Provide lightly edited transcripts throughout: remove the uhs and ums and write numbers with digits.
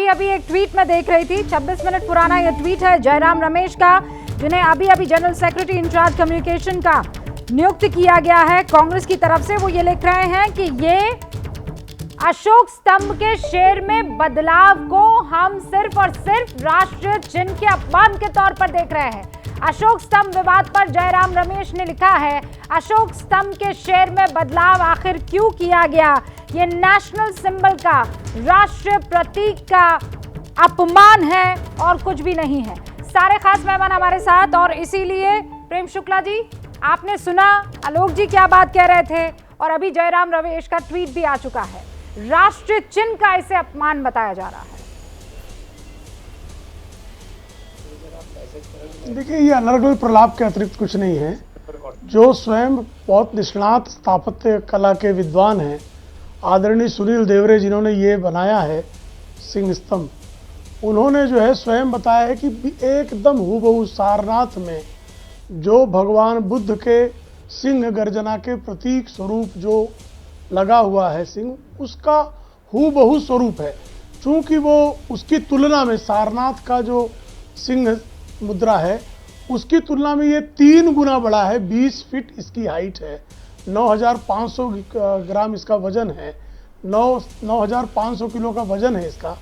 अभी अभी एक ट्वीट में देख रही थी, 26 मिनट पुराना यह ट्वीट है जयराम रमेश का, जिन्हें अभी अभी जनरल सेक्रेटरी इंचार्ज कम्युनिकेशन का नियुक्त किया गया है कांग्रेस की तरफ से। वो ये लिख रहे हैं कि ये अशोक स्तंभ के शेर में बदलाव को हम सिर्फ और सिर्फ राष्ट्रीय चिन्ह के अपमान के तौर पर देख रहे हैं। अशोक स्तंभ विवाद पर जयराम रमेश ने लिखा है, अशोक स्तंभ के शेर में बदलाव आखिर क्यों किया गया? ये नेशनल सिंबल का, राष्ट्रीय प्रतीक का अपमान है और कुछ भी नहीं है। सारे खास मेहमान हमारे साथ, और इसीलिए प्रेम शुक्ला जी, आपने सुना आलोक जी क्या बात कह रहे थे, और अभी जयराम रमेश का ट्वीट भी आ चुका है। राष्ट्रीय चिन्ह का इसे अपमान बताया जा रहा है। देखिए, ये अनर्गल प्रलाप के अतिरिक्त कुछ नहीं है। जो स्वयं बहुत निष्णात स्थापत्य कला के विद्वान हैं, आदरणीय सुनील देवरे, जिन्होंने ये बनाया है सिंह स्तंभ, उन्होंने जो है स्वयं बताया है कि एकदम हूबहू सारनाथ में जो भगवान बुद्ध के सिंह गर्जना के प्रतीक स्वरूप जो लगा हुआ है सिंह, उसका हूबहू स्वरूप है। चूंकि वो उसकी तुलना में सारनाथ का जो सिंह मुद्रा है उसकी तुलना में ये 3 गुना बड़ा है। 20 फीट इसकी हाइट है, 9,500 ग्राम इसका वजन है, 9,500 किलो का वजन है इसका।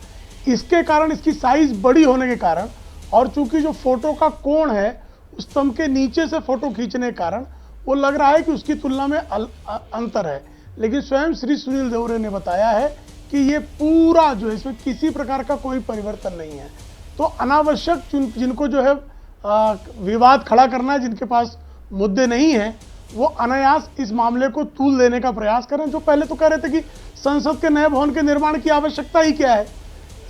इसके कारण, इसकी साइज बड़ी होने के कारण, और चूंकि जो फोटो का कोण है उस स्तंभ के नीचे से फोटो खींचने के कारण वो लग रहा है कि उसकी तुलना में अंतर है। लेकिन स्वयं श्री सुनील देवरे ने बताया है कि ये पूरा जो है, इसमें किसी प्रकार का कोई परिवर्तन नहीं है। तो अनावश्यक जिनको जो है विवाद खड़ा करना है, जिनके पास मुद्दे नहीं हैं, वो अनायास इस मामले को तूल देने का प्रयास करें। जो पहले तो कह रहे थे कि संसद के नए भवन के निर्माण की आवश्यकता ही क्या है,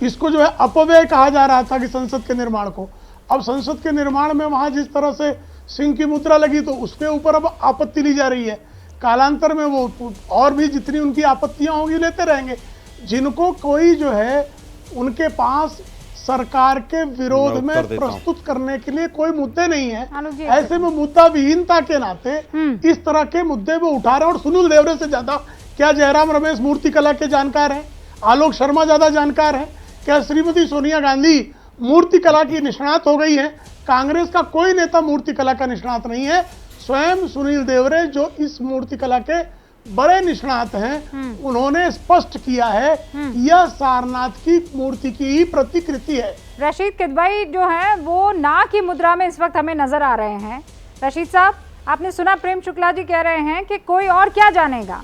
इसको जो है अपव्यय कहा जा रहा था कि संसद के निर्माण को। अब संसद के निर्माण में वहां जिस तरह से सिंह की मुद्रा लगी, तो उसके ऊपर अब आपत्ति ली जा रही है। कालांतर में वो और भी जितनी उनकी आपत्तियां होंगी लेते रहेंगे। जिनको कोई जो है उनके पास सरकार के विरोध में प्रस्तुत करने के लिए कोई मुद्दे नहीं है, ऐसे में मुद्दा विहीनता के नाते इस तरह के मुद्दे वो उठा रहे हैं। और सुनील देवरे से ज्यादा क्या जयराम रमेश मूर्तिकला के जानकार हैं? आलोक शर्मा ज्यादा जानकार हैं? क्या श्रीमती सोनिया गांधी मूर्तिकला की निष्णात हो गई है? कांग्रेस का कोई नेता मूर्तिकला का निष्णात नहीं है। स्वयं सुनील देवरे, जो इस मूर्तिकला के बड़े निष्णात हैं, उन्होंने स्पष्ट किया है यह सारनाथ की मूर्ति की ही प्रतिकृति है। रशीद किदवई जो है वो ना की मुद्रा में इस वक्त हमें नजर आ रहे हैं। रशीद साहब, आपने सुना प्रेम शुक्ला जी कह रहे हैं कि कोई और क्या जानेगा।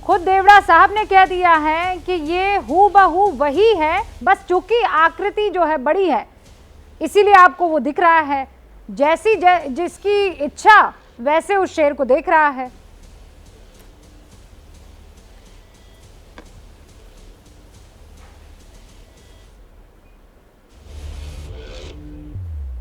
खुद देवड़ा साहब ने कह दिया है कि ये हूबहू वही है, बस चूंकि आकृति जो है बड़ी है इसीलिए आपको वो दिख रहा है। जैसी जिसकी इच्छा वैसे उस शेर को देख रहा है।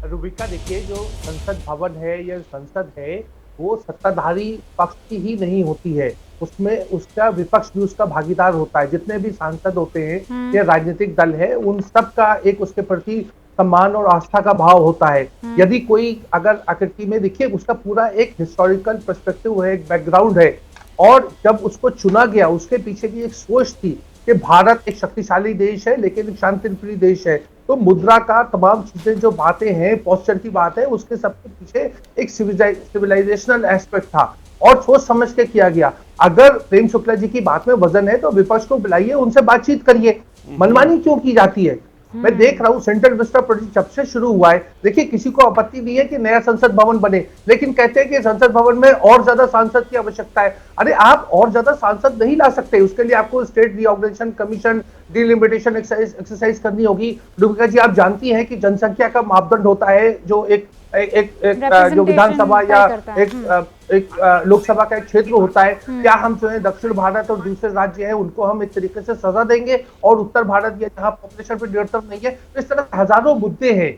रुबिका, देखिए, जो संसद भवन है या संसद है वो सत्ताधारी पक्ष की ही नहीं होती है, उसमें उसका विपक्ष भी उसका भागीदार होता है। जितने भी सांसद होते हैं या राजनीतिक दल है, उन सब का एक उसके प्रति सम्मान और आस्था का भाव होता है। यदि कोई अगर आकृति में देखिए, उसका पूरा एक हिस्टोरिकल पर्सपेक्टिव है, एक बैकग्राउंड है, और जब उसको चुना गया उसके पीछे की एक सोच थी कि भारत एक शक्तिशाली देश है लेकिन एक शांतिप्रिय देश है। तो मुद्रा का तमाम चीजें जो बातें हैं, पोस्चर की बात है, उसके सबके पीछे एक सिविलाइजेशनल एस्पेक्ट था और सोच समझ के किया गया। अगर प्रेम शुक्ला जी की बात में वजन है तो विपक्ष को बुलाइए, उनसे बातचीत करिए। मनमानी क्यों की जाती है? मैं देख रहा हूँ सेंट्रल विस्टा प्रोजेक्ट जब से शुरू हुआ है, देखिए किसी को आपत्ति नहीं है कि नया संसद भवन बने, लेकिन कहते हैं कि संसद भवन में और ज्यादा सांसद की आवश्यकता है। अरे आप और ज्यादा सांसद नहीं ला सकते, उसके लिए आपको state reorganisation commission delimitation exercise करनी होगी। रुबिका जी, आप जानती हैं कि जनसंख्या का मापदंड होता है जो एक जो विधानसभा या एक लोकसभा का एक क्षेत्र होता है। क्या हम जो है दक्षिण भारत और दूसरे राज्य हैं उनको हम एक तरीके से सजा देंगे और उत्तर भारत या जहां पॉपुलेशन पे निरंतर नहीं है? तो इस तरह हजारों मुद्दे हैं,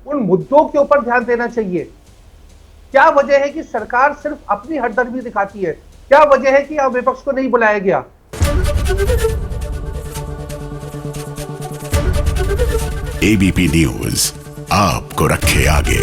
उन मुद्दों के ऊपर ध्यान देना चाहिए। क्या वजह है कि सरकार सिर्फ अपनी हठधर्मी दिखाती है? क्या वजह है कि अब विपक्ष को नहीं बुलाया गया? एबीपी न्यूज आपको रखे आगे।